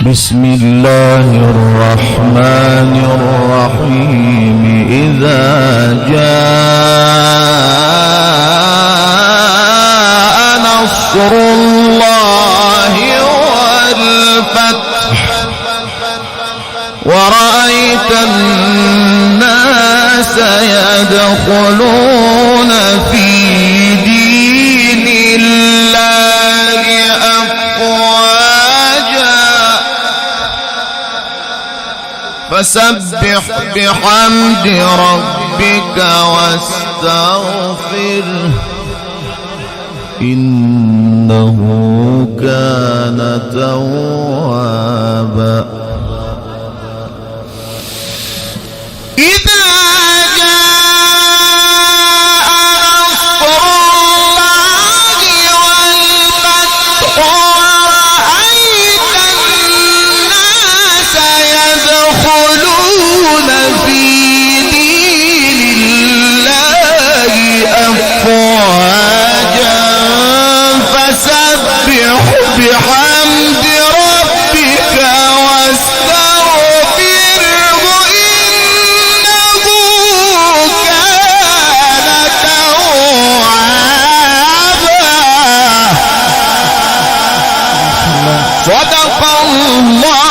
بسم الله الرحمن الرحيم إذا جاء نصر الله والفتح ورأيت الناس يدخلون في دين الله أفواجا فسبح بحمد ربك واستغفره إنه كان توابا بحمد ربك واستغفره إنه كان توابا صدق الله